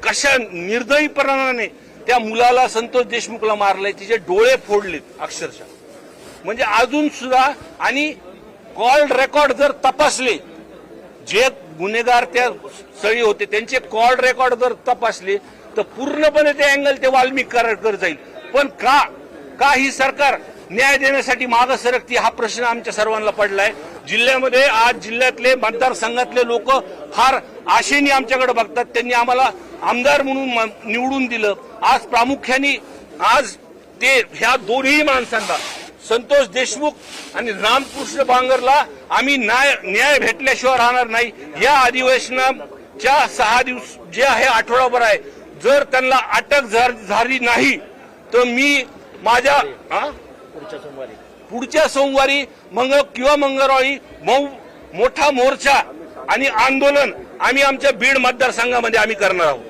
कशा निर्दयीपणाने त्या मुलाला संतोष देशमुखला मारलंय, तिचे डोळे फोडलेत अक्षरशः. म्हणजे अजून सुद्धा आणि कॉल रेकॉर्ड जर तपासले, जे गुन्हेगार त्या स्थळी होते त्यांचे कॉल रेकॉर्ड जर तपासले तर पूर्णपणे ते अँगल ते वाल्मिक करार जाईल. पण का ही सरकार न्याय देण्यासाठी मागे सरकती, हा प्रश्न आमच्या सर्वांना पडलाय. जिल्ह्यामध्ये आज जिल्ह्यातले मतदारसंघातले लोक फार आशेने आमच्याकडे बघतात. त्यांनी आम्हाला आमदार म्हणून निवडून दिलं. आज प्रामुख्याने आज ते ह्या दोन्ही माणसांना, संतोष देशमुख आणि रामकृष्ण बांगरला आम्ही न्याय भेटल्याशिवाय राहणार नाही. या अधिवेशनाच्या 6 दिवस जे आहे, आठवडाभर आहे, जर त्यांना अटक झाली नाही तर मी माझ्या पुढच्या सोमवारी किंवा मंगळवारी मोठा मोर्चा आणि आंदोलन आम्ही आमच्या बीड मतदारसंघामध्ये आम्ही करणार आहोत.